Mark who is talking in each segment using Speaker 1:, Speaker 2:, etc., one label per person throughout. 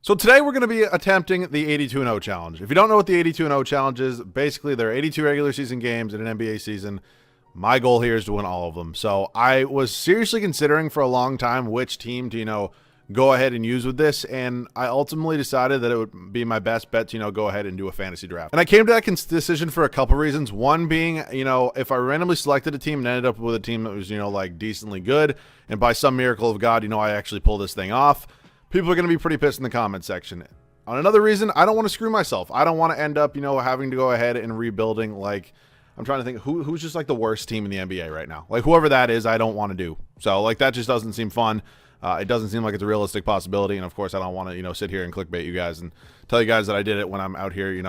Speaker 1: So today we're going to be attempting the 82-0 challenge. If you don't know what the 82-0 challenge is, basically there are 82 regular season games in an NBA season. My goal here is to win all of them. So I was seriously considering for a long time which team to, go ahead and use with this, and I ultimately decided that it would be my best bet to, go ahead and do a fantasy draft. And I came to that decision for a couple reasons. One being, if I randomly selected a team and ended up with a team that was, like decently good, and by some miracle of God, I actually pull this thing off, people are going to be pretty pissed in the comment section. On another reason, I don't want to screw myself. I don't want to end up, having to go ahead and rebuilding. Like, I'm trying to think who's just like the worst team in the NBA right now. Like, whoever that is, I don't want to do. So, like, that just doesn't seem fun. It doesn't seem like it's a realistic possibility. And, of course, I don't want to, sit here and clickbait you guys and tell you guys that I did it when I'm out here,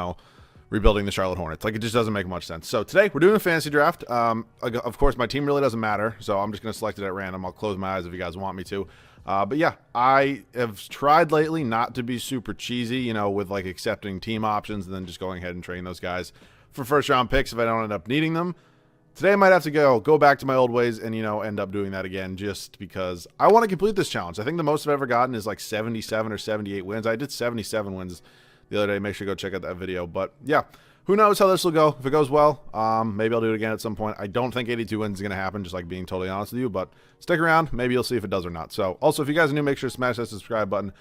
Speaker 1: rebuilding the Charlotte Hornets. Like, it just doesn't make much sense. So, today, we're doing a fantasy draft. Of course, my team really doesn't matter. So, I'm just going to select it at random. I'll close my eyes if you guys want me to. But yeah, I have tried lately not to be super cheesy, with like accepting team options and then just going ahead and trading those guys for first round picks if I don't end up needing them. Today I might have to go back to my old ways and, end up doing that again just because I want to complete this challenge. I think the most I've ever gotten is like 77 or 78 wins. I did 77 wins the other day. Make sure to go check out that video. But yeah, who knows how this will go. If it goes well, maybe I'll do it again at some point. I don't think 82 wins is going to happen, just like being totally honest with you, but stick around. Maybe you'll see if it does or not. So also, if you guys are new, make sure to smash that subscribe button.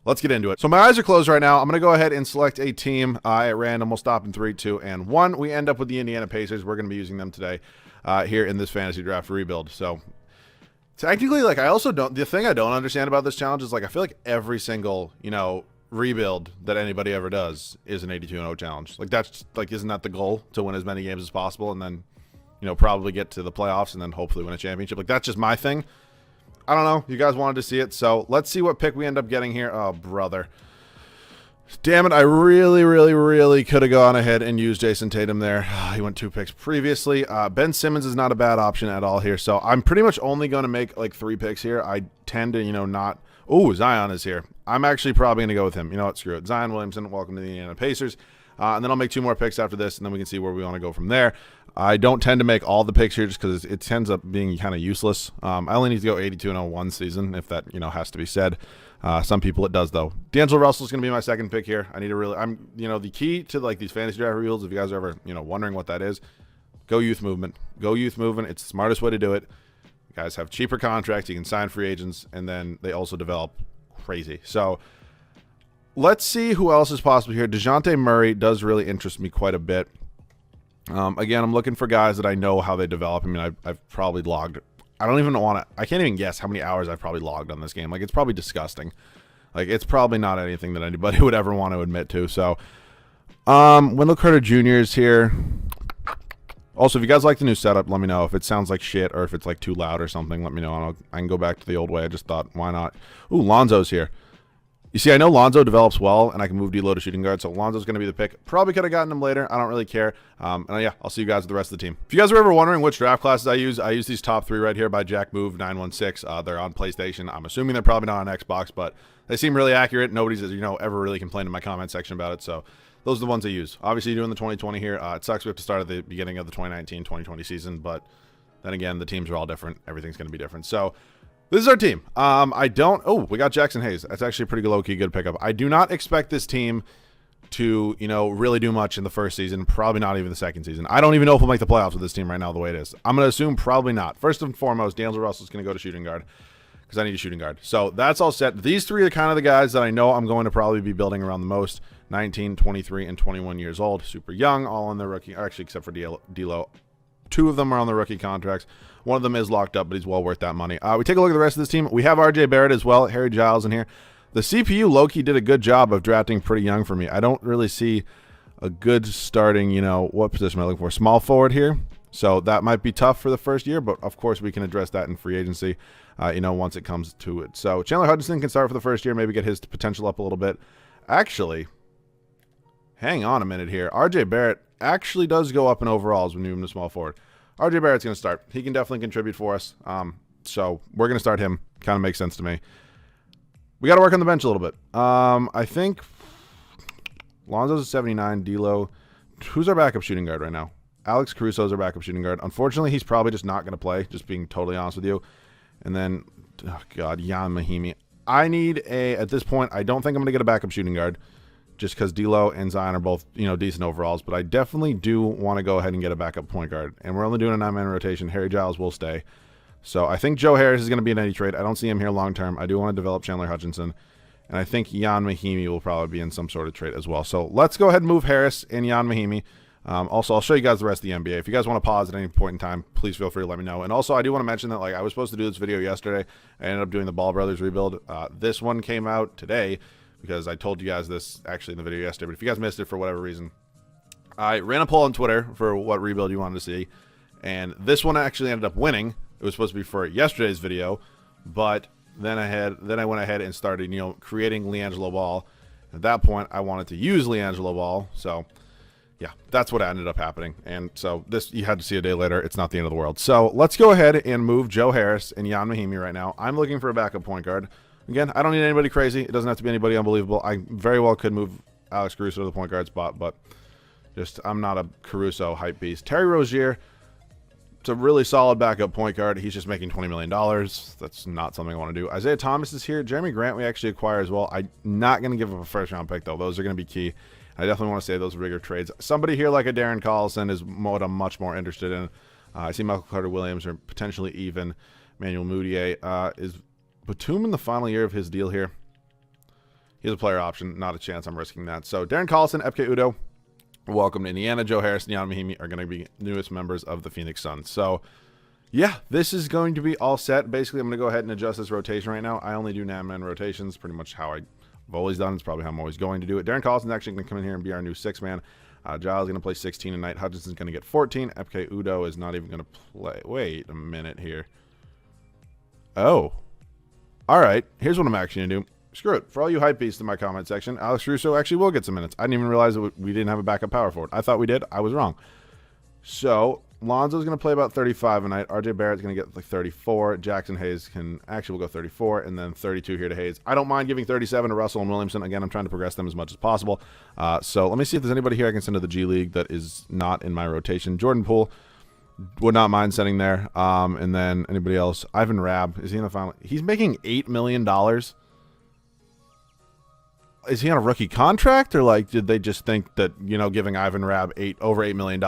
Speaker 1: Let's get into it. So my eyes are closed right now. I'm going to go ahead and select a team at random. We'll stop in 3, 2, and 1. We end up with the Indiana Pacers. We're going to be using them today here in this fantasy draft rebuild. So technically, like, the thing I don't understand about this challenge is, like, I feel like every single, rebuild that anybody ever does is an 82-0 challenge. Like, that's, like, isn't that the goal, to win as many games as possible and then, probably get to the playoffs and then hopefully win a championship? Like, that's just my thing. I don't know. You guys wanted to see it, so let's see what pick we end up getting here. Oh, brother. Damn it, I really could have gone ahead and used Jason Tatum there. He went 2 picks previously. Ben Simmons is not a bad option at all here, so I'm pretty much only going to make, like, 3 picks here. I tend to, not... Oh, Zion is here. I'm actually probably going to go with him. You know what? Screw it. Zion Williamson, welcome to the Indiana Pacers. And then I'll make 2 more picks after this, and then we can see where we want to go from there. I don't tend to make all the picks here just because it ends up being kind of useless. I only need to go 82-0 one season, if that, has to be said. Some people it does, though. D'Angelo Russell's going to be my second pick here. I need to really... the key to, like, these fantasy draft rebuilds, if you guys are ever, wondering what that is, go youth movement. Go youth movement. It's the smartest way to do it. You guys have cheaper contracts. You can sign free agents, and then they also develop crazy. So let's see who else is possible here. DeJounte Murray does really interest me quite a bit. Again, I'm looking for guys that I know how they develop. I mean, I've probably logged... I don't even want to... I can't even guess how many hours I've probably logged on this game. Like, it's probably disgusting. Like, it's probably not anything that anybody would ever want to admit to. So, Wendell Carter Jr. is here. Also, if you guys like the new setup, let me know. If it sounds like shit or if it's, like, too loud or something, let me know. I can go back to the old way. I just thought, why not? Ooh, Lonzo's here. You see, I know Lonzo develops well, and I can move D'Lo to shooting guard, so Lonzo's going to be the pick. Probably could have gotten him later. I don't really care. And yeah, I'll see you guys with the rest of the team. If you guys are ever wondering which draft classes I use these top 3 right here by Jack Move 916. They're on PlayStation. I'm assuming they're probably not on Xbox, but they seem really accurate. Nobody's, ever really complained in my comment section about it, so those are the ones I use. Obviously, doing the 2020 here. It sucks we have to start at the beginning of the 2019-2020 season, but then again, the teams are all different. Everything's going to be different. So this is our team. We got Jackson Hayes. That's actually a pretty low-key good pickup. I do not expect this team to, really do much in the first season, probably not even the second season. I don't even know if we'll make the playoffs with this team right now the way it is. I'm going to assume probably not. First and foremost, D'Angelo Russell's going to go to shooting guard because I need a shooting guard. So that's all set. These 3 are kind of the guys that I know I'm going to probably be building around the most. 19, 23, and 21 years old. Super young, all on their rookie, actually except for D'Lo. 2 of them are on the rookie contracts. One of them is locked up, but he's well worth that money. We take a look at the rest of this team. We have RJ Barrett as well, Harry Giles in here. The CPU low-key did a good job of drafting pretty young for me. I don't really see a good starting, what position am I looking for? Small forward here. So that might be tough for the first year, but of course we can address that in free agency, once it comes to it. So Chandler Hudson can start for the first year, maybe get his potential up a little bit. Actually, hang on a minute here. RJ Barrett actually does go up in overalls when you move him to small forward. RJ Barrett's going to start. He can definitely contribute for us. So we're going to start him. Kind of makes sense to me. We got to work on the bench a little bit. I think Lonzo's a 79. D'Lo. Who's our backup shooting guard right now? Alex Caruso's our backup shooting guard. Unfortunately, he's probably just not going to play, just being totally honest with you. And then, oh God, Jan Mahimi. I need at this point, I don't think I'm going to get a backup shooting guard just because D'Lo and Zion are both, decent overalls, but I definitely do want to go ahead and get a backup point guard. And we're only doing a 9-man rotation. Harry Giles will stay. So I think Joe Harris is going to be in any trade. I don't see him here long term. I do want to develop Chandler Hutchinson. And I think Jan Mahimi will probably be in some sort of trade as well. So let's go ahead and move Harris and Jan Mahimi. Also, I'll show you guys the rest of the NBA. If you guys want to pause at any point in time, please feel free to let me know. And also, I do want to mention that I was supposed to do this video yesterday. I ended up doing the Ball Brothers rebuild. This one came out today because I told you guys this actually in the video yesterday. But if you guys missed it for whatever reason, I ran a poll on Twitter for what rebuild you wanted to see. And this one actually ended up winning. It was supposed to be for yesterday's video, but then I went ahead and started, creating LiAngelo Ball. At that point, I wanted to use LiAngelo Ball, so yeah, that's what ended up happening. And so this, you had to see a day later. It's not the end of the world. So let's go ahead and move Joe Harris and Jan Mahimi right now. I'm looking for a backup point guard. Again, I don't need anybody crazy. It doesn't have to be anybody unbelievable. I very well could move Alex Caruso to the point guard spot, but I'm not a Caruso hype beast. Terry Rozier, it's a really solid backup point guard. He's just making $20 million. That's not something I want to do. Isaiah Thomas is here. Jeremy Grant we actually acquire as well. I'm not going to give up a first-round pick, though. Those are going to be key. I definitely want to save those bigger trades. Somebody here like a Darren Collison is what I'm much more interested in. I see Michael Carter-Williams or potentially even Manuel Mudiay. Is Batum in the final year of his deal here? He has a player option. Not a chance I'm risking that. So Darren Collison, Epke Udoh, welcome to Indiana. Joe Harris and Jan Mahimi are going to be newest members of the Phoenix Suns. So, yeah, this is going to be all set. Basically, I'm going to go ahead and adjust this rotation right now. I only do 9-man rotations, pretty much how I've always done. It's probably how I'm always going to do it. Darren Collison's actually going to come in here and be our new 6-man. Giles is going to play 16 tonight. Hutchinson's going to get 14. Epke Udoh is not even going to play. Wait a minute here. Oh. All right. Here's what I'm actually going to do. Screw it. For all you hype beasts in my comment section, Alex Caruso actually will get some minutes. I didn't even realize that we didn't have a backup power forward. I thought we did. I was wrong. So, Lonzo's going to play about 35 tonight. RJ Barrett's going to get 34. Jackson Hayes will go 34, and then 32 here to Hayes. I don't mind giving 37 to Russell and Williamson. Again, I'm trying to progress them as much as possible. So, let me see if there's anybody here I can send to the G League that is not in my rotation. Jordan Poole, would not mind sending there. And then anybody else? Ivan Rabb, is he in the final? He's making $8 million. Is he on a rookie contract, or did they just think that giving Ivan Rabb over $8 million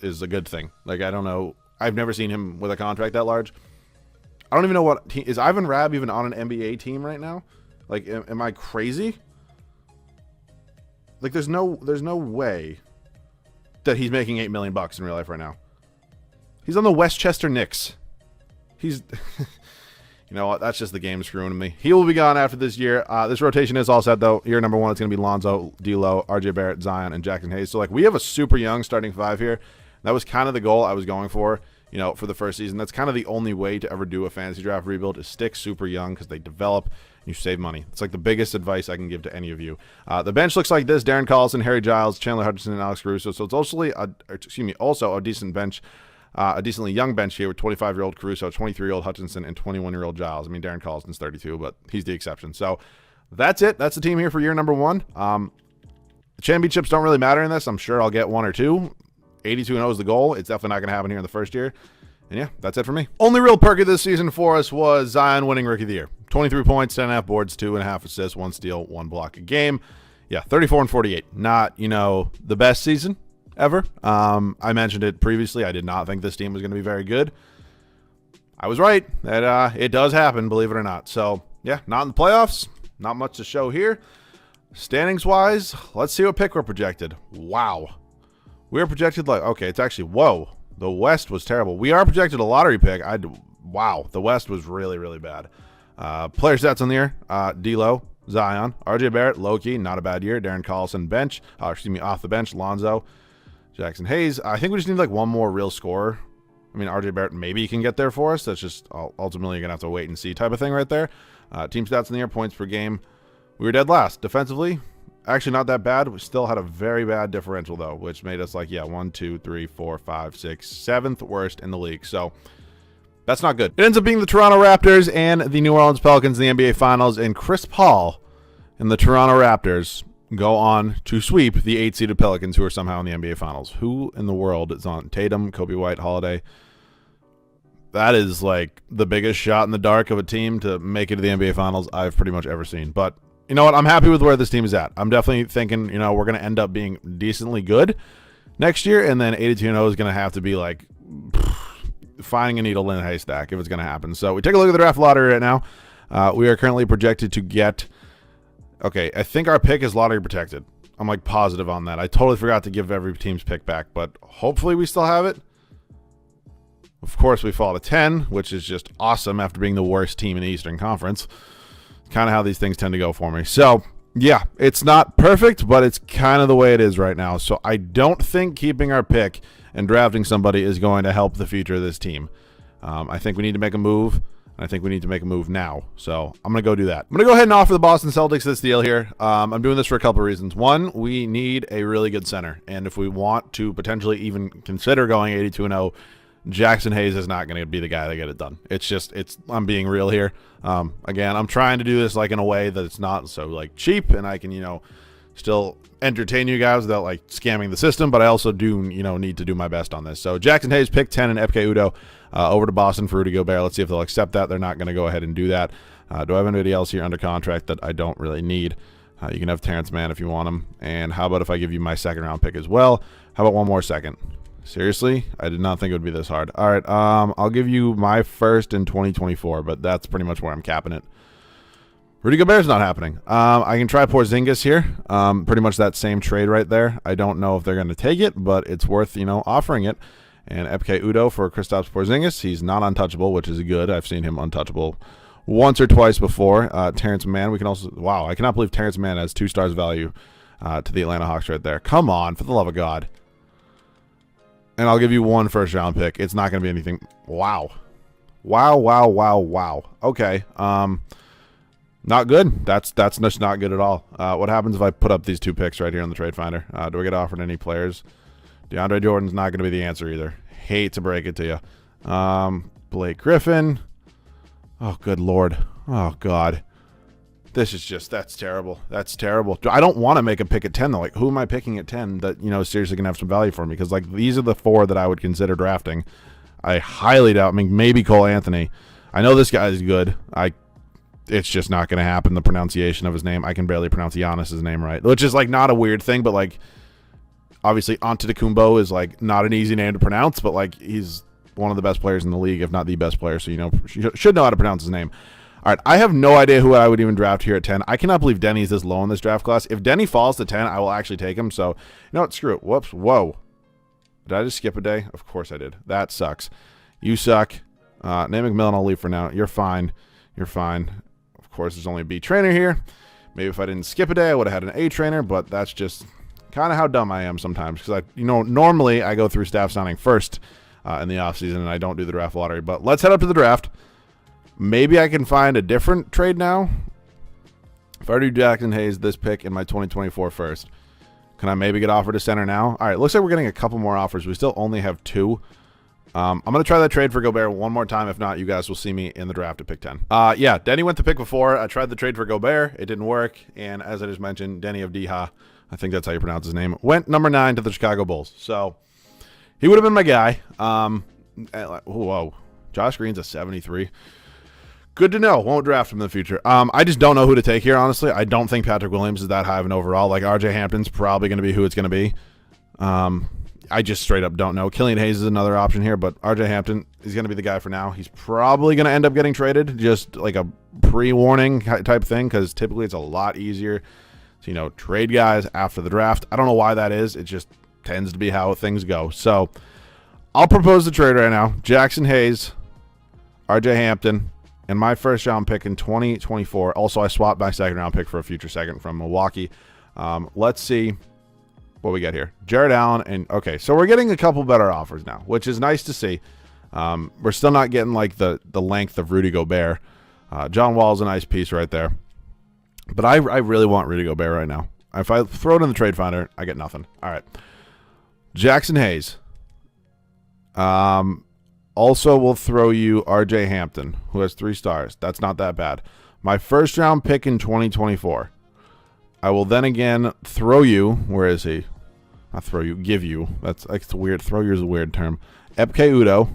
Speaker 1: is a good thing? I don't know. I've never seen him with a contract that large. I don't even know what team is Ivan Rabb even on an NBA team right now. Am I crazy? There's no way that he's making $8 million in real life right now. He's on the Westchester Knicks. He's. You know what? That's just the game screwing me. He will be gone after this year. This rotation is all set, though. Year number 1, it's going to be Lonzo, D'Lo, RJ Barrett, Zion, and Jackson Hayes. So, we have a super young starting 5 here. That was kind of the goal I was going for, for the first season. That's kind of the only way to ever do a fantasy draft rebuild is stick super young because they develop and you save money. It's the biggest advice I can give to any of you. The bench looks like this. Darren Collison, Harry Giles, Chandler Hutchinson, and Alex Caruso. So, it's also a decent bench. A decently young bench here with 25-year-old Caruso, 23-year-old Hutchinson, and 21-year-old Giles. Darren Collison's 32, but he's the exception. So that's it. That's the team here for year number 1. The championships don't really matter in this. I'm sure I'll get 1 or 2. 82-0 is the goal. It's definitely not going to happen here in the first year. And yeah, that's it for me. Only real perk of this season for us was Zion winning Rookie of the Year. 23 points, 10.5 boards, 2.5 assists, 1 steal, 1 block a game. Yeah, 34 and 48. Not, the best season ever. I mentioned it previously. I did not think this team was going to be very good. I was right. That it does happen, believe it or not. So, yeah, not in the playoffs. Not much to show here. Standings-wise, let's see what pick we're projected. Wow. We're projected okay, it's actually, whoa. The West was terrible. We are projected a lottery pick. Wow. The West was really, really bad. Player stats on the year. D'Lo, Zion, RJ Barrett, low-key, not a bad year. Darren Collison, off the bench. Lonzo, Jackson Hayes. I think we just need one more real scorer. RJ Barrett maybe can get there for us. That's just ultimately you're going to have to wait and see type of thing right there. Team stats in the year, points per game. We were dead last. Defensively, actually not that bad. We still had a very bad differential, though, which made us 1, 2, 3, 4, 5, 6, 7th worst in the league. So that's not good. It ends up being the Toronto Raptors and the New Orleans Pelicans in the NBA Finals, and Chris Paul and the Toronto Raptors go on to sweep the 8-seeded Pelicans, who are somehow in the NBA Finals. Who in the world is on Tatum, Kobe White, Holiday? that is like the biggest shot in the dark of a team to make it to the NBA Finals I've pretty much ever seen. But you know what? I'm happy with where this team is at. I'm definitely thinking, we're going to end up being decently good next year, and then 82-0 is going to have to be like finding a needle in a haystack if it's going to happen. So we take a look at the draft lottery right now. We are currently projected to get, okay, I think our pick is lottery protected. I'm like positive on that. I totally forgot to give every team's pick back, but hopefully we still have it. Of course, we fall to 10, which is just awesome after being the worst team in the Eastern Conference. Kind of how these things tend to go for me. So, yeah, it's not perfect, but it's kind of the way it is right now. So I don't think keeping our pick and drafting somebody is going to help the future of this team. I think we need to make a move. I think we need to make a move now. So I'm going to go do that. I'm going to go ahead and offer the Boston Celtics this deal here. I'm doing this for a couple of reasons. One, we need a really good center. And if we want to potentially even consider going 82-0, Jackson Hayes is not going to be the guy to get it done. I'm being real here. Again, I'm trying to do this like in a way that it's not so like cheap and I can, still entertain you guys without like scamming the system, but I also do, need to do my best on this. So Jackson Hayes, pick 10 and FK Udo over to Boston for Rudy Gobert. Let's see if they'll accept that. They're not going to go ahead and do that. Do I have anybody else here under contract that I don't really need? You can have Terrence Mann if you want him. And how about if I give you my second round pick as well? How about one more second? Seriously? I did not think it would be this hard. All right, I'll give you my first in 2024, but that's pretty much where I'm capping it. Rudy Gobert's not happening. I can try Porzingis here. Pretty much that same trade right there. I don't know if they're going to take it, but it's worth, offering it. And FK Udo for Kristaps Porzingis. He's not untouchable, which is good. I've seen him untouchable once or twice before. Terrence Mann, we can also... Wow, I cannot believe Terrence Mann has 2 stars value to the Atlanta Hawks right there. Come on, for the love of God. And I'll give you 1 first-round pick. It's not going to be anything... Wow. Wow. Okay. Not good. That's just not good at all. What happens if I put up these 2 picks right here on the trade finder? Do I get offered any players? DeAndre Jordan's not going to be the answer either. Hate to break it to you. Blake Griffin. Oh, good Lord. Oh, God. This is just, that's terrible. That's terrible. I don't want to make a pick at 10, though. Like, who am I picking at 10 that, is seriously going to have some value for me? Because, like, these are the 4 that I would consider drafting. I highly doubt, maybe Cole Anthony. I know this guy is good. It's just not going to happen, the pronunciation of his name. I can barely pronounce Giannis's name right, which is, like, not a weird thing, but, like, obviously Antetokounmpo is, like, not an easy name to pronounce, but, like, he's one of the best players in the league, if not the best player, so, should know how to pronounce his name. All right, I have no idea who I would even draft here at 10. I cannot believe Denny's this low in this draft class. If Denny falls to 10, I will actually take him. So, what? Screw it. Whoops. Whoa. Did I just skip a day? Of course I did. That sucks. You suck. Nate McMillan, I'll leave for now. You're fine. You're fine. Of course, there's only a B trainer here. Maybe if I didn't skip a day, I would have had an A trainer, but that's just kind of how dumb I am sometimes. Because, normally I go through staff signing first in the offseason, and I don't do the draft lottery. But let's head up to the draft. Maybe I can find a different trade now. If I do Jackson Hayes this pick in my 2024 first, can I maybe get offered a center now? All right, looks like we're getting a couple more offers. We still only have 2. I'm going to try that trade for Gobert one more time. If not, you guys will see me in the draft at pick 10. Yeah, Denny went to pick before. I tried the trade for Gobert. It didn't work. And as I just mentioned, Denny of Deha, I think that's how you pronounce his name, went number 9 to the Chicago Bulls. So he would have been my guy. Whoa. Josh Green's a 73. Good to know. Won't draft him in the future. I just don't know who to take here, honestly. I don't think Patrick Williams is that high of an overall. Like, RJ Hampton's probably going to be who it's going to be. I just straight up don't know. Killian Hayes is another option here, but RJ Hampton is going to be the guy for now. He's probably going to end up getting traded, just like a pre-warning type thing, because typically it's a lot easier to, trade guys after the draft. I don't know why that is. It just tends to be how things go. So I'll propose the trade right now. Jackson Hayes, RJ Hampton, and my first round pick in 2024. Also, I swapped my second round pick for a future second from Milwaukee. Let's see what we get here. Jared Allen. And okay, so we're getting a couple better offers now, which is nice to see. We're still not getting like the length of Rudy Gobert. John Wall's a nice piece right there. But I really want Rudy Gobert right now. If I throw it in the trade finder, I get nothing. All right. Jackson Hayes. Also, we'll throw you R.J. Hampton, who has 3 stars. That's not that bad. My first round pick in 2024. I will then again throw you. Where is he? Not throw you. Give you. That's weird. Throw you is a weird term. Epke Udo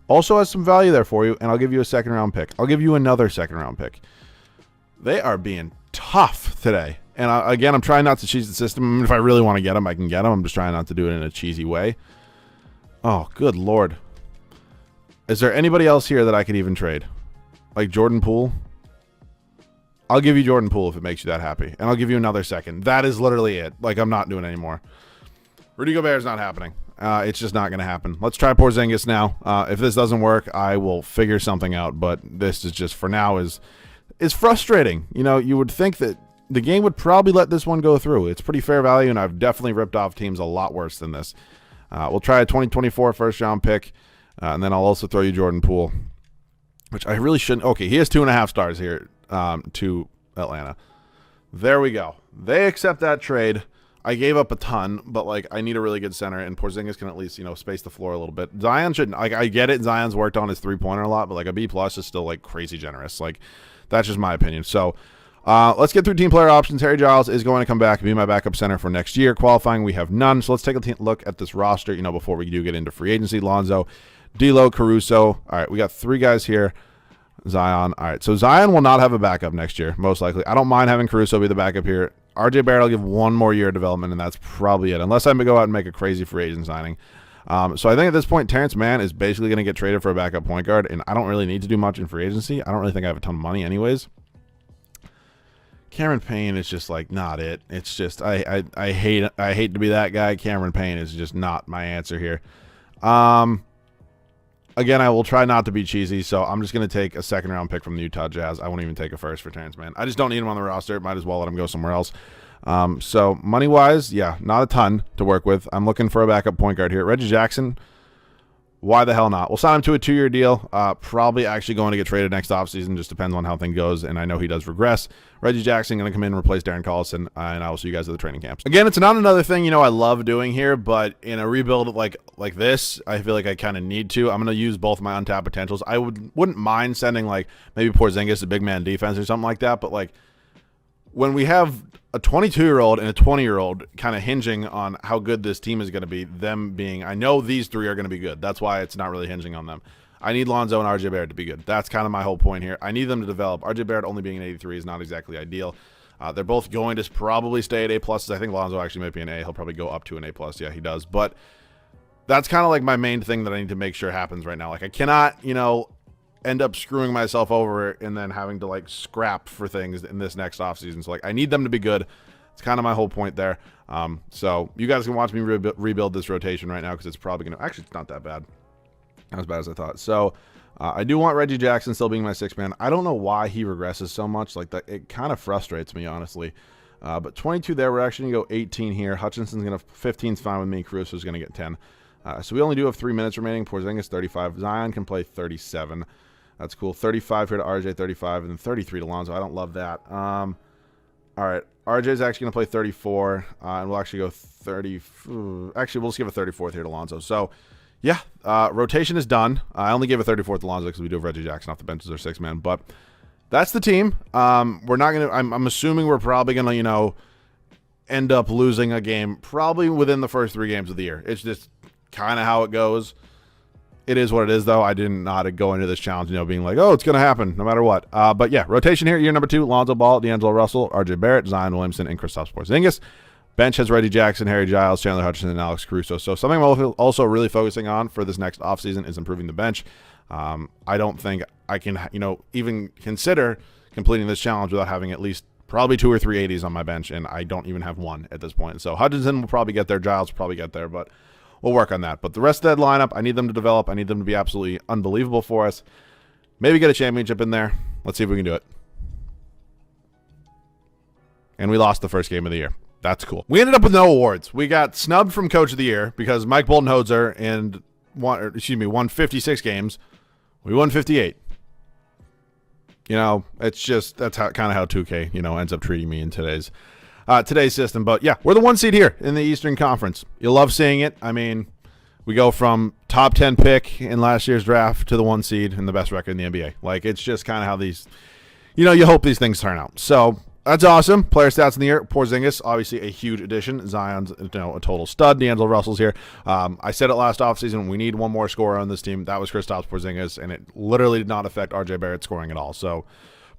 Speaker 1: Also has some value there for you, and I'll give you a second-round pick. I'll give you another second-round pick. They are being tough today. And again, I'm trying not to cheese the system. I mean, if I really want to get them, I can get them. I'm just trying not to do it in a cheesy way. Oh, good Lord. Is there anybody else here that I could even trade? Like Jordan Poole? I'll give you Jordan Poole if it makes you that happy. And I'll give you another second. That is literally it. Like, I'm not doing it anymore. Rudy Gobert's not happening. It's just not going to happen. Let's try Porzingis now. If this doesn't work, I will figure something out. But this is just, for now, is frustrating. You know, you would think that the game would probably let this one go through. It's pretty fair value, and I've definitely ripped off teams a lot worse than this. We'll try a 2024 first-round pick, and then I'll also throw you Jordan Poole, which I really shouldn't. Okay, he has 2.5 stars here to Atlanta. There we go. They accept that trade. I gave up a ton, but, like, I need a really good center, and Porzingis can at least, you know, space the floor a little bit. Zion shouldn't. Like, I get it. Zion's worked on his three-pointer a lot, but, like, a B+ is still, like, crazy generous. Like, that's just my opinion. So, let's get through team player options. Harry Giles is going to come back and be my backup center for next year. Qualifying, we have none. So let's take a look at this roster, you know, before we do get into free agency. Lonzo, D'Lo, Caruso. All right, we got 3 guys here. Zion. All right, so Zion will not have a backup next year, most likely. I don't mind having Caruso be the backup here. RJ Barrett, I'll give 1 more year of development, and that's probably it, unless I'm going to go out and make a crazy free agent signing. So I think at this point, Terrence Mann is basically going to get traded for a backup point guard, and I don't really need to do much in free agency. I don't really think I have a ton of money anyways. Cameron Payne is just like not it. It's just I hate to be that guy. Cameron Payne is just not my answer here. Again, I will try not to be cheesy, so I'm just going to take a second-round pick from the Utah Jazz. I won't even take a first for Terrence Mann. I just don't need him on the roster. Might as well let him go somewhere else. So money-wise, yeah, not a ton to work with. I'm looking for a backup point guard here. Reggie Jackson, why the hell not? We'll sign him to a 2-year deal. Probably actually going to get traded next offseason. Just depends on how things goes, and I know he does regress. Reggie Jackson going to come in and replace Darren Collison, and I will see you guys at the training camps. Again, it's not another thing, you know, I love doing here, but in a rebuild like this, I feel like I kind of need to. I'm going to use both my untapped potentials. I wouldn't mind sending, like, maybe Porzingis a big man defense or something like that, but, like, when we have a 22-year-old and a 20-year-old kind of hinging on how good this team is going to be, them being, I know these 3 are going to be good. That's why it's not really hinging on them. I need Lonzo and RJ Barrett to be good. That's kind of my whole point here. I need them to develop. RJ Barrett only being an 83 is not exactly ideal. They're both going to probably stay at A+. I think Lonzo actually might be an A. He'll probably go up to an A+. Yeah, he does. But that's kind of like my main thing that I need to make sure happens right now. Like, I cannot, you know, end up screwing myself over and then having to, like, scrap for things in this next offseason. So, like, I need them to be good. It's kind of my whole point there. So you guys can watch me rebuild this rotation right now because it's probably going to – actually, it's not that bad. Not as bad as I thought. So I do want Reggie Jackson still being my 6th man. I don't know why he regresses so much. Like, that, it kind of frustrates me, honestly. But 22 there. We're actually going to go 18 here. Hutchinson's going to – 15's fine with me. Caruso's going to get 10. So we only do have 3 minutes remaining. Porzingis 35. Zion can play 37. That's cool. 35 here to RJ, 35, and then 33 to Lonzo. I don't love that. All right. RJ's actually going to play 34, and we'll actually go 30. Actually, we'll just give a 34th here to Lonzo. So, yeah, rotation is done. I only gave a 34th to Lonzo because we do have Reggie Jackson off the bench as our 6th man. But that's the team. We're not going to – I'm assuming we're probably going to, you know, end up losing a game probably within the first 3 games of the year. It's just kind of how it goes. It is what it is, though. I did not go into this challenge, you know, being like, oh, it's going to happen no matter what. But, yeah, rotation here, year number 2, Lonzo Ball, D'Angelo Russell, RJ Barrett, Zion Williamson, and Kristaps Porzingis. Bench has Reggie Jackson, Harry Giles, Chandler Hutchinson, and Alex Caruso. So something I'm also really focusing on for this next offseason is improving the bench. I don't think I can, you know, even consider completing this challenge without having at least probably 2 or 3 80s on my bench, and I don't even have 1 at this point. So Hutchinson will probably get there. Giles will probably get there, but we'll work on that. But the rest of that lineup, I need them to develop. I need them to be absolutely unbelievable for us. Maybe get a championship in there. Let's see if we can do it. And we lost the first game of the year. That's cool. We ended up with no awards. We got snubbed from Coach of the Year because Mike Boldenhozer won 56 games. We won 58. You know, it's just that's kind of how 2K, you know, ends up treating me in today's system. But yeah, we're the 1 seed here in the Eastern Conference. You'll love seeing it. I mean, we go from top 10 pick in last year's draft to the 1 seed and the best record in the NBA. Like, it's just kind of how these, you know, you hope these things turn out. So That's awesome. Player stats in the year. Porzingis, obviously a huge addition. Zion's a total stud. D'Angelo Russell's here. I said it last offseason, we need one more scorer on this team. That was Kristaps Porzingis, and it literally did not affect RJ Barrett scoring at all. So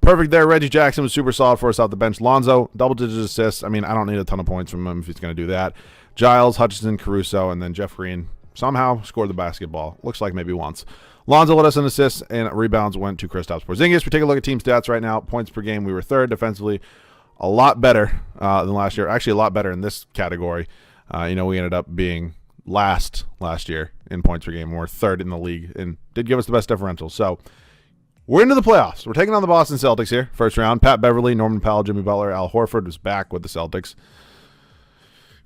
Speaker 1: perfect there. Reggie Jackson was super solid for us off the bench. Lonzo, double-digit assists. I mean, I don't need a ton of points from him if he's going to do that. Giles, Hutchinson, Caruso, and then Jeff Green somehow scored the basketball. Looks like maybe once. Lonzo led us in assists, and rebounds went to Kristaps Porzingis. We take a look at team stats right now. Points per game, we were third. Defensively, a lot better than last year. Actually, a lot better in this category. We ended up being last year in points per game. We're third in the league, and did give us the best differential. So we're into the playoffs. We're taking on the Boston Celtics here. First round, Pat Beverly, Norman Powell, Jimmy Butler, Al Horford was back with the Celtics.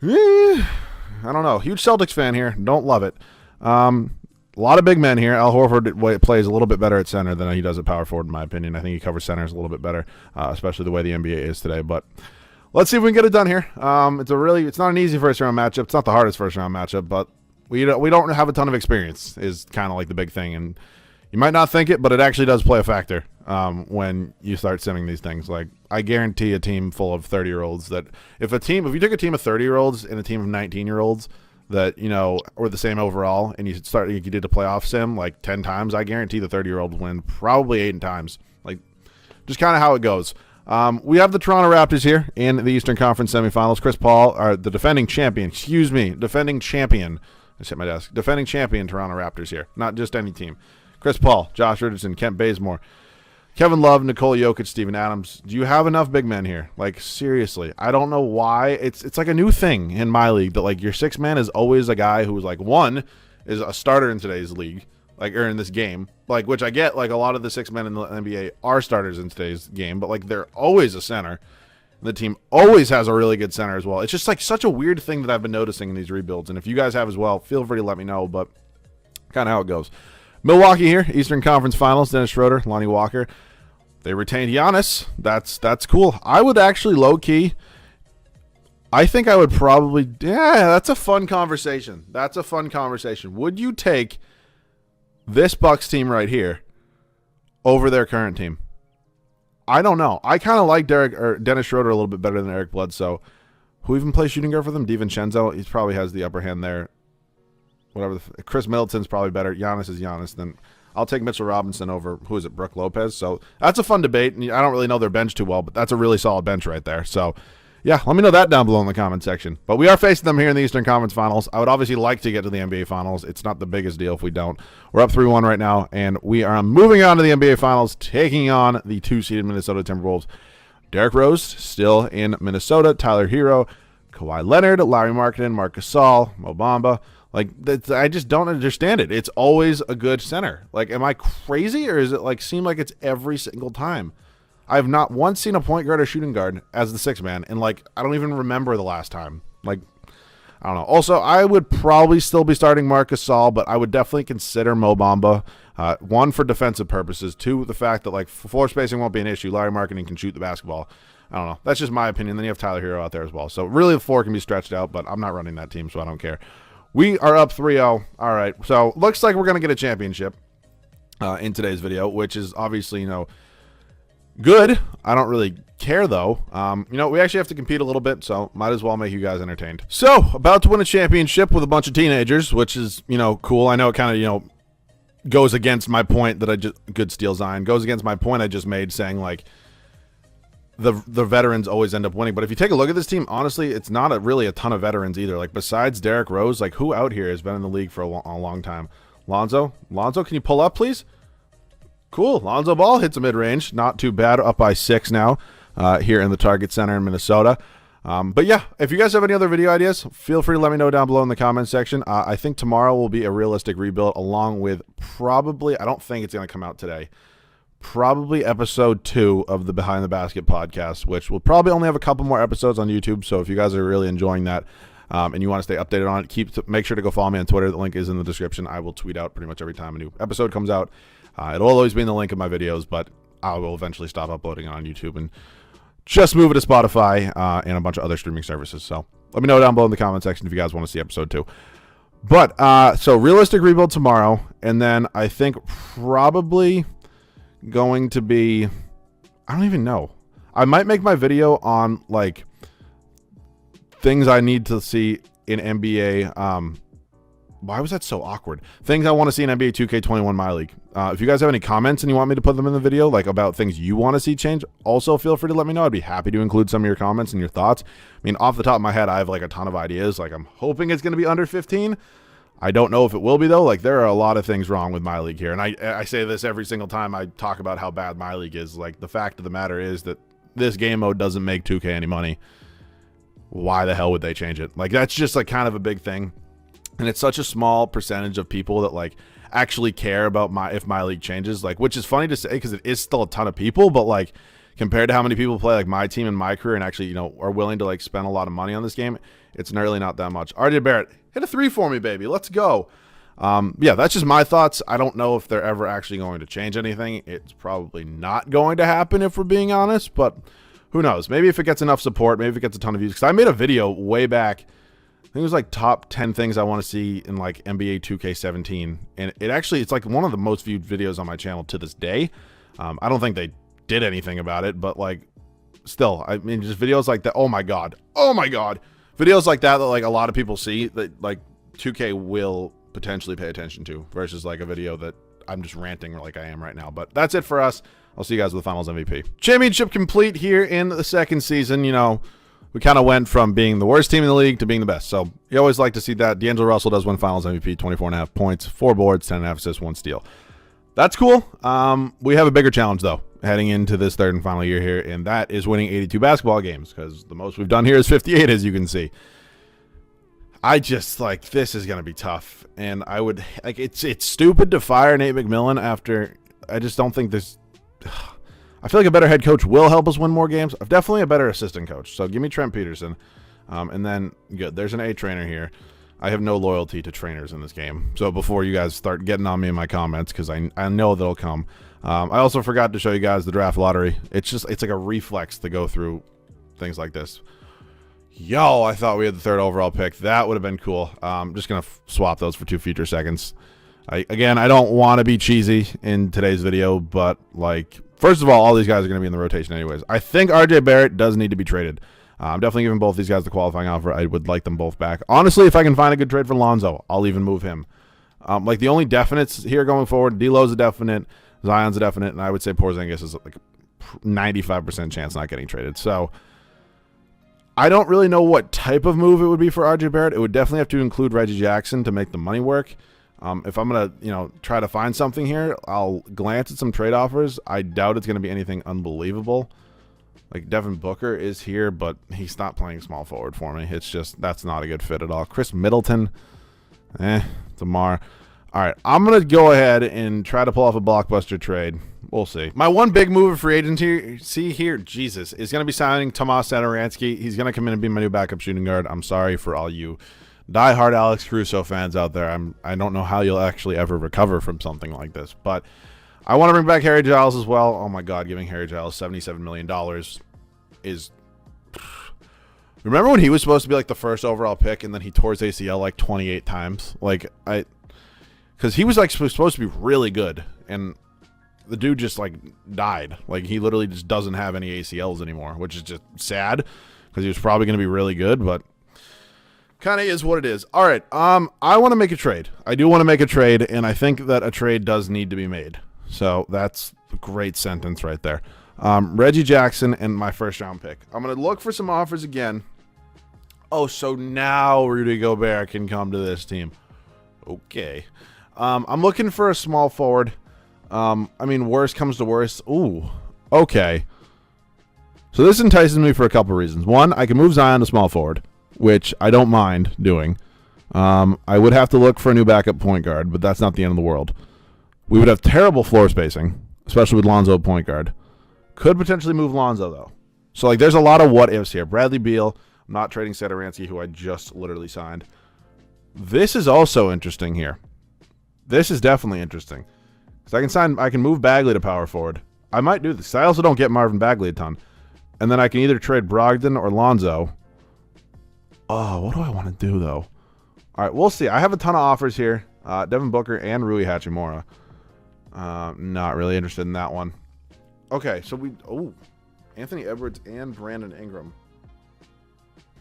Speaker 1: I don't know. Huge Celtics fan here. Don't love it. A lot of big men here. Al Horford plays a little bit better at center than he does at power forward, in my opinion. I think he covers centers a little bit better, especially the way the NBA is today. But let's see if we can get it done here. It's not an easy first round matchup. It's not the hardest first round matchup, but we don't have a ton of experience is kind of like the big thing. And you might not think it, but it actually does play a factor when you start simming these things. Like, I guarantee a team full of 30-year-olds that if you took a team of 30-year-olds and a team of 19-year-olds that, were the same overall, and you did a playoff sim like 10 times, I guarantee the 30-year-olds win probably 8 times. Like, just kind of how it goes. We have the Toronto Raptors here in the Eastern Conference semifinals. Chris Paul, the defending champion. Defending champion. I just hit my desk. Defending champion Toronto Raptors here. Not just any team. Chris Paul, Josh Richardson, Kent Bazemore, Kevin Love, Nikola Jokic, Steven Adams. Do you have enough big men here? Like, seriously, I don't know why. It's like a new thing in my league that, like, your sixth man is always a guy who's, like, one, is a starter in today's league, like, or in this game. Like, which I get, like, a lot of the six men in the NBA are starters in today's game, but, like, they're always a center. The team always has a really good center as well. It's just, like, such a weird thing that I've been noticing in these rebuilds. And if you guys have as well, feel free to let me know, but kind of how it goes. Milwaukee here, Eastern Conference Finals, Dennis Schroeder, Lonnie Walker. They retained Giannis. That's cool. I would actually low-key, I think I would probably, that's a fun conversation. Would you take this Bucks team right here over their current team? I don't know. I kind of like Dennis Schroeder a little bit better than Eric Bledsoe. Who even plays shooting guard for them? DiVincenzo. He probably has the upper hand there. Whatever. Chris Middleton's probably better. Giannis is Giannis. Then I'll take Mitchell Robinson over, who is it, Brook Lopez. So that's a fun debate. And I don't really know their bench too well, but that's a really solid bench right there. So, yeah, let me know that down below in the comment section. But we are facing them here in the Eastern Conference Finals. I would obviously like to get to the NBA Finals. It's not the biggest deal if we don't. We're up 3-1 right now, and we are moving on to the NBA Finals, taking on the 2-seeded Minnesota Timberwolves. Derrick Rose still in Minnesota. Tyler Hero, Kawhi Leonard, Larry Markkinen, Marc Gasol, Mo Bamba. Like, I just don't understand it. It's always a good center. Like, am I crazy, or is it like seem like it's every single time? I have not once seen a point guard or shooting guard as the sixth man, and like I don't even remember the last time. Like, I don't know. Also, I would probably still be starting Marc Gasol, but I would definitely consider Mo Bamba. One, for defensive purposes. Two, the fact that like floor spacing won't be an issue. Larry Markkinen can shoot the basketball. I don't know. That's just my opinion. Then you have Tyler Hero out there as well. So really the floor can be stretched out, but I'm not running that team, so I don't care. We are up 3-0. All right. So looks like we're going to get a championship in today's video, which is obviously, good. I don't really care, though. We actually have to compete a little bit, so might as well make you guys entertained. So, about to win a championship with a bunch of teenagers, which is, cool. I know it kind of, goes against my point that good steal Zion, goes against my point I just made saying, like, the veterans always end up winning. But if you take a look at this team, honestly, it's not really a ton of veterans either. Like, besides Derrick Rose, like, who out here has been in the league for a long time? Lonzo, can you pull up, please? Cool. Lonzo Ball hits a mid-range. Not too bad. Up by 6 now here in the Target Center in Minnesota. But yeah, if you guys have any other video ideas, feel free to let me know down below in the comment section. I think tomorrow will be a realistic rebuild along with probably, I don't think it's going to come out today, probably episode 2 of the Behind the Basket podcast, which will probably only have a couple more episodes on YouTube. So if you guys are really enjoying that and you want to stay updated on it, make sure to go follow me on Twitter. The link is in the description. I will tweet out pretty much every time a new episode comes out. It'll always be in the link of my videos, but I will eventually stop uploading it on YouTube and just move it to Spotify and a bunch of other streaming services. So let me know down below in the comment section if you guys want to see episode 2. But so realistic rebuild tomorrow, and then I think probably going to be, I don't even know. I might make my video on like things I need to see in NBA. Why was that so awkward? Things I want to see in NBA 2K21 My League. If you guys have any comments and you want me to put them in the video, like about things you want to see change, also feel free to let me know. I'd be happy to include some of your comments and your thoughts. I mean, off the top of my head, I have like a ton of ideas. Like I'm hoping it's going to be under 15. I don't know if it will be though. Like there are a lot of things wrong with My League here. And I say this every single time I talk about how bad My League is. Like the fact of the matter is that this game mode doesn't make 2K any money. Why the hell would they change it? Like that's just like kind of a big thing. And it's such a small percentage of people that like actually care about if My League changes, like, which is funny to say because it is still a ton of people, but like compared to how many people play like my team in my career and actually, you know, are willing to like spend a lot of money on this game, it's nearly not that much. RJ Barrett, hit a 3 for me, baby. Let's go. Yeah, that's just my thoughts. I don't know if they're ever actually going to change anything. It's probably not going to happen if we're being honest, but who knows? Maybe if it gets enough support, maybe if it gets a ton of views. Because I made a video way back. I think it was like top 10 things I want to see in like NBA 2K17. And it's like one of the most viewed videos on my channel to this day. I don't think they did anything about it, but like still, I mean, just videos like that. Oh my God. Videos like that like a lot of people see that like 2K will potentially pay attention to versus like a video that I'm just ranting like I am right now. But that's it for us. I'll see you guys with the Finals MVP. Championship complete here in the second season. You know, we kind of went from being the worst team in the league to being the best. So you always like to see that. D'Angelo Russell does win Finals MVP, 24.5 points, 4 boards, 10.5 assists, 1 steal. That's cool. We have a bigger challenge, though, heading into this third and final year here, and that is winning 82 basketball games because the most we've done here is 58, as you can see. I just, like, this is going to be tough, and I would, like, it's stupid to fire Nate McMillan after, I just don't think there's, I feel like a better head coach will help us win more games. Definitely a better assistant coach. So give me Trent Peterson. And then, good, there's an A trainer here. I have no loyalty to trainers in this game. So before you guys start getting on me in my comments, because I know that'll come. I also forgot to show you guys the draft lottery. It's like a reflex to go through things like this. Yo, I thought we had the 3rd overall pick. That would have been cool. I'm just going to swap those for 2 future seconds. Again, I don't want to be cheesy in today's video, but like, first of all these guys are going to be in the rotation anyways. I think RJ Barrett does need to be traded. I'm definitely giving both these guys the qualifying offer. I would like them both back. Honestly, if I can find a good trade for Lonzo, I'll even move him. Like the only definites here going forward, D'Lo's a definite, Zion's a definite, and I would say Porzingis is like a 95% chance not getting traded. So I don't really know what type of move it would be for RJ Barrett. It would definitely have to include Reggie Jackson to make the money work. If I'm going to, try to find something here, I'll glance at some trade offers. I doubt it's going to be anything unbelievable. Like Devin Booker is here, but he's not playing small forward for me. It's just, that's not a good fit at all. Chris Middleton, Damar. All right, I'm going to go ahead and try to pull off a blockbuster trade. We'll see. My one big move of free agency here, Jesus, is going to be signing Tomas Satoransky. He's going to come in and be my new backup shooting guard. I'm sorry for all you diehard Alex Caruso fans out there. I don't know how you'll actually ever recover from something like this, but I want to bring back Harry Giles as well. Oh my God, giving Harry Giles $77 million is. Remember when he was supposed to be like the 1st overall pick and then he tore his ACL like 28 times? Like because he was like supposed to be really good and the dude just like died. Like he literally just doesn't have any ACLs anymore, which is just sad because he was probably going to be really good, but kind of is what it is. All right, I want to make a trade. I do want to make a trade, and I think that a trade does need to be made. So that's a great sentence right there. Reggie Jackson and my 1st round pick. I'm going to look for some offers again. Oh, so now Rudy Gobert can come to this team. Okay. I'm looking for a small forward. I mean, worst comes to worst. Ooh, okay. So this entices me for a couple reasons. One, I can move Zion to small forward, which I don't mind doing. I would have to look for a new backup point guard, but that's not the end of the world. We would have terrible floor spacing, especially with Lonzo at point guard. Could potentially move Lonzo, though. So, like, there's a lot of what-ifs here. Bradley Beal, I'm not trading Satoransky, who I just literally signed. This is also interesting here. This is definitely interesting. Because I can move Bagley to power forward. I might do this. I also don't get Marvin Bagley a ton. And then I can either trade Brogdon or Lonzo. Oh, what do I want to do, though? All right, we'll see. I have a ton of offers here. Devin Booker and Rui Hachimura. Not really interested in that one. Okay, so Anthony Edwards and Brandon Ingram.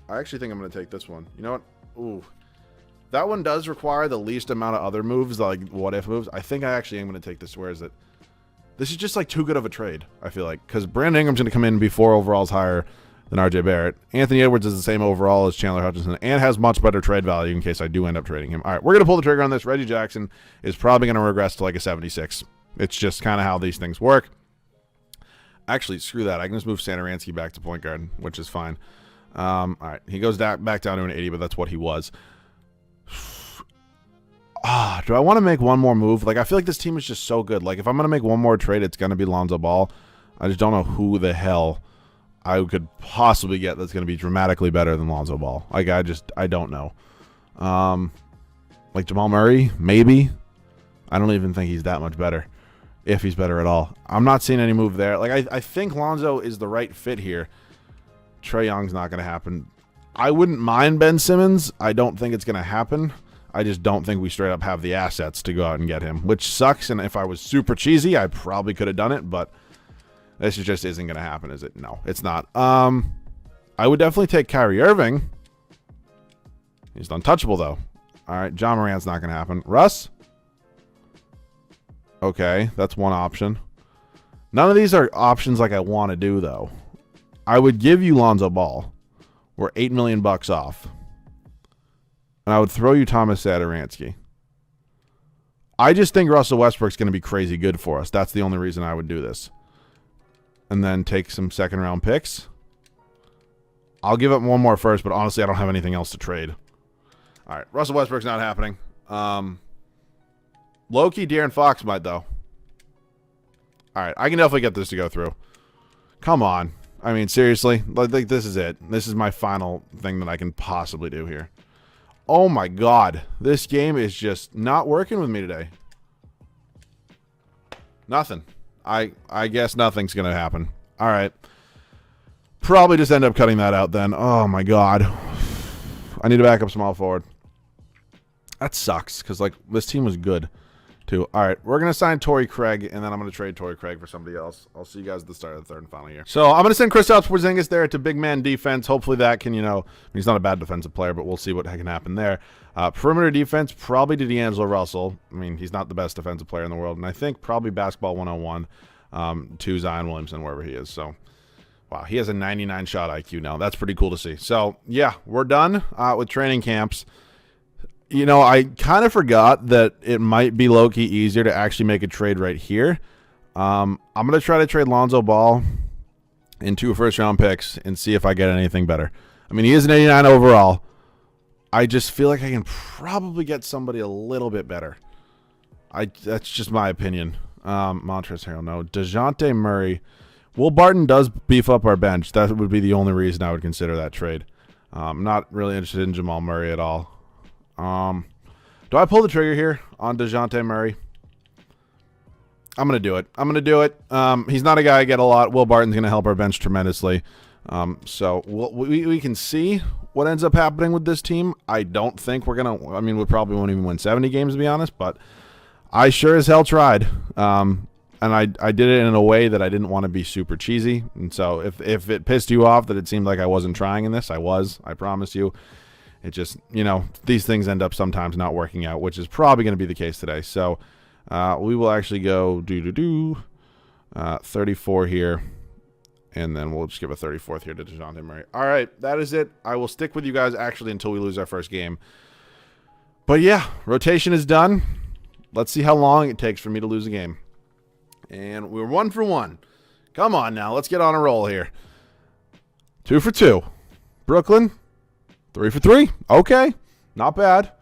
Speaker 1: I actually think I'm going to take this one. You know what? Ooh. That one does require the least amount of other moves, like what-if moves. I think I actually am going to take this. Where is it? This is just like too good of a trade, I feel like. Because Brandon Ingram's going to come in and be 4 overalls higher than RJ Barrett. Anthony Edwards is the same overall as Chandler Hutchinson and has much better trade value in case I do end up trading him. All right, we're going to pull the trigger on this. Reggie Jackson is probably going to regress to like a 76. It's just kind of how these things work. Actually, screw that. I can just move Satoransky back to point guard, which is fine. All right, he goes back down to an 80, but that's what he was. Do I want to make one more move? Like, I feel like this team is just so good. Like, if I'm going to make one more trade, it's going to be Lonzo Ball. I just don't know who the hell I could possibly get that's going to be dramatically better than Lonzo Ball. Like, I don't know. Like Jamal Murray, maybe. I don't even think he's that much better, if he's better at all. I'm not seeing any move there. Like, I think Lonzo is the right fit here. Trae Young's not going to happen. I wouldn't mind Ben Simmons. I don't think it's going to happen. I just don't think we straight up have the assets to go out and get him, which sucks. And if I was super cheesy, I probably could have done it, but this just isn't going to happen, is it? No, it's not. I would definitely take Kyrie Irving. He's untouchable, though. All right, John Morant's not going to happen. Russ? Okay, that's one option. None of these are options like I want to do, though. I would give you Lonzo Ball. We're $8 million off. And I would throw you Thomas Satoransky. I just think Russell Westbrook's going to be crazy good for us. That's the only reason I would do this. And then take some second-round picks. I'll give up one more first, but honestly, I don't have anything else to trade. All right, Russell Westbrook's not happening. Low-key, De'Aaron Fox might, though. All right, I can definitely get this to go through. Come on. I mean, seriously, like this is it. This is my final thing that I can possibly do here. Oh my God, this game is just not working with me today. Nothing. I guess nothing's gonna happen. All right. Probably just end up cutting that out then. Oh my God. I need to back up small forward. That sucks because like this team was good too. All right, we're going to sign Torrey Craig, and then I'm going to trade Torrey Craig for somebody else. I'll see you guys at the start of the third and final year. So I'm going to send Kristaps Porzingis there to big man defense. Hopefully that can, he's not a bad defensive player, but we'll see what can happen there. Perimeter defense, probably to D'Angelo Russell. I mean, he's not the best defensive player in the world, and I think probably basketball 101 to Zion Williamson, wherever he is. So, wow, he has a 99 shot IQ now. That's pretty cool to see. So, yeah, we're done with training camps. I kind of forgot that it might be low-key easier to actually make a trade right here. I'm going to try to trade Lonzo Ball and 2 first-round picks and see if I get anything better. I mean, he is an 89 overall. I just feel like I can probably get somebody a little bit better. That's just my opinion. Montrezl Harrell, no. DeJounte Murray. Will Barton does beef up our bench. That would be the only reason I would consider that trade. I'm not really interested in Jamal Murray at all. Do I pull the trigger here on DeJounte Murray? I'm going to do it. He's not a guy I get a lot. Will Barton's going to help our bench tremendously. So we can see what ends up happening with this team. I don't think we're going to, we probably won't even win 70 games to be honest, but I sure as hell tried. And I did it in a way that I didn't want to be super cheesy. And so if it pissed you off that it seemed like I wasn't trying in this, I was, I promise you. It just, these things end up sometimes not working out, which is probably going to be the case today. So we will actually go 34 here, and then we'll just give a 34th here to DeJounte Murray. All right, that is it. I will stick with you guys actually until we lose our first game. But yeah, rotation is done. Let's see how long it takes for me to lose a game. And we're 1 for 1. Come on now, let's get on a roll here. 2 for 2. Brooklyn. 3 for 3. Okay. Not bad.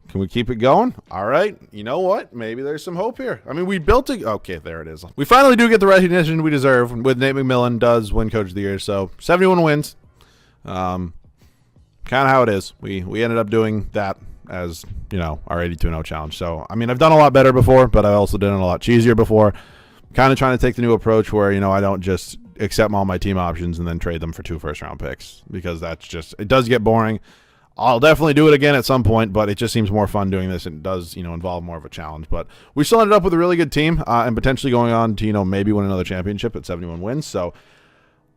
Speaker 1: Can we keep it going? All right. You know what? Maybe there's some hope here. We built it. Okay, there it is. We finally do get the recognition we deserve with Nate McMillan does win Coach of the Year. So 71 wins. Kind of how it is. We ended up doing that as, our 82-0 challenge. So, I've done a lot better before, but I also done it a lot cheesier before. Kind of trying to take the new approach where, I don't just accept all my team options and then trade them for 2 first-round picks because that's just, it does get boring. I'll definitely do it again at some point, but it just seems more fun doing this. It does, involve more of a challenge. But we still ended up with a really good team and potentially going on to, maybe win another championship at 71 wins. So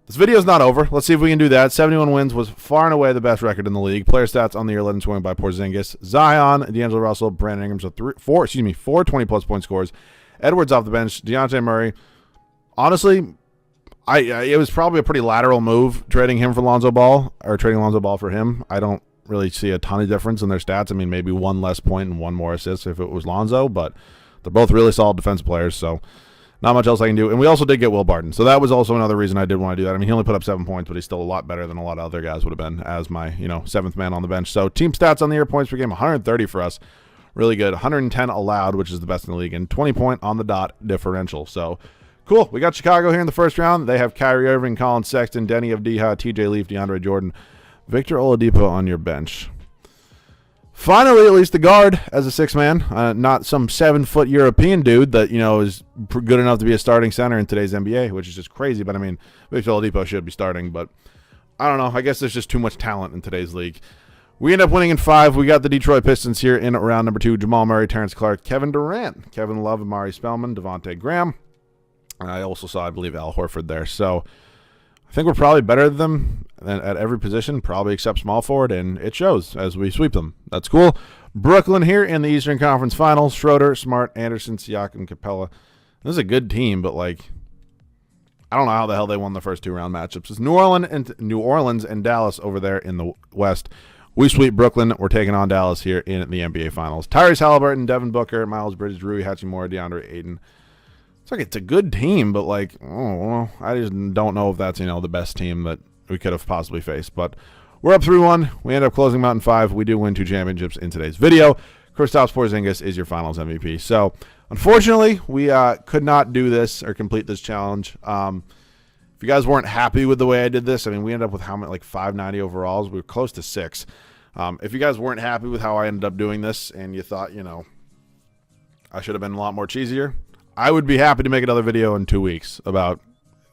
Speaker 1: This video is not over. Let's see if we can do that. 71 wins was far and away the best record in the league. Player stats on the year led in scoring by Porzingis, Zion, D'Angelo Russell, Brandon Ingram. So four 20-plus point scores. Edwards off the bench, Dejounte Murray. Honestly, it was probably a pretty lateral move trading him for Lonzo Ball, or trading Lonzo Ball for him. I don't really see a ton of difference in their stats. I mean, maybe one less point and one more assist if it was Lonzo, but they're both really solid defensive players, so not much else I can do. And we also did get Will Barton, so that was also another reason I did want to do that. I mean, he only put up 7 points, but he's still a lot better than a lot of other guys would have been as my, seventh man on the bench. So team stats on the year: points per game, 130 for us. Really good. 110 allowed, which is the best in the league, and 20 point on the dot differential. So cool. We got Chicago here in the first round. They have Kyrie Irving, Colin Sexton, Denny Avdija, TJ Leaf, DeAndre Jordan, Victor Oladipo on your bench. Finally, at least the guard as a six-man, not some 7-foot European dude that, is good enough to be a starting center in today's NBA, which is just crazy. But, I mean, Victor Oladipo should be starting, but I don't know. I guess there's just too much talent in today's league. We end up winning in 5. We got the Detroit Pistons here in round number 2. Jamal Murray, Terrence Clark, Kevin Durant, Kevin Love, Amari Spellman, Devontae Graham. And I also saw, I believe, Al Horford there. So I think we're probably better than them at every position, probably except small forward, and it shows as we sweep them. That's cool. Brooklyn here in the Eastern Conference Finals. Schroeder, Smart, Anderson, Siakam, Capella. This is a good team, but, I don't know how the hell they won the first 2-round matchups. It's New Orleans and Dallas over there in the West. We sweep Brooklyn. We're taking on Dallas here in the NBA Finals. Tyrese Halliburton, Devin Booker, Miles Bridges, Rui Hachimura, DeAndre Ayton. It's a good team, but I just don't know if that's the best team that we could have possibly faced. But we're up 3-1. We end up closing them out in 5. We do win 2 championships in today's video. Kristaps Porzingis is your Finals MVP. So unfortunately, we could not do this or complete this challenge. If you guys weren't happy with the way I did this, I mean, we ended up with how many, 590 overalls. We were close to 6. If you guys weren't happy with how I ended up doing this and you thought, I should have been a lot more cheesier, I would be happy to make another video in 2 weeks about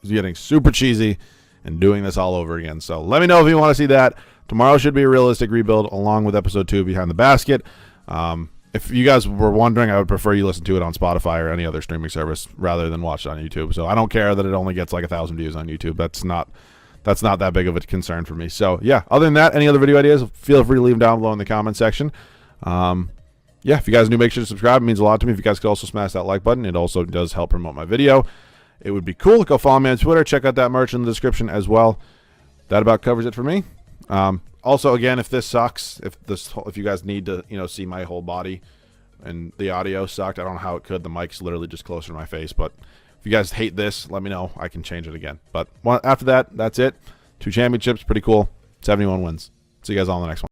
Speaker 1: getting super cheesy and doing this all over again. So let me know if you want to see that. Tomorrow should be a realistic rebuild along with episode 2 Behind the Basket. If you guys were wondering, I would prefer you listen to it on Spotify or any other streaming service rather than watch it on YouTube. So I don't care that it only gets 1,000 views on YouTube. That's not that big of a concern for me. So yeah, other than that, any other video ideas, feel free to leave them down below in the comment section. Yeah, if you guys are new, make sure to subscribe. It means a lot to me. If you guys could also smash that like button, it also does help promote my video. It would be cool. Go follow me on Twitter. Check out that merch in the description as well. That about covers it for me. Also, again, if this sucks, if you guys need to see my whole body and the audio sucked, I don't know how it could. The mic's literally just closer to my face. But if you guys hate this, let me know. I can change it again. But after that, that's it. 2 championships, pretty cool. 71 wins. See you guys all in the next one.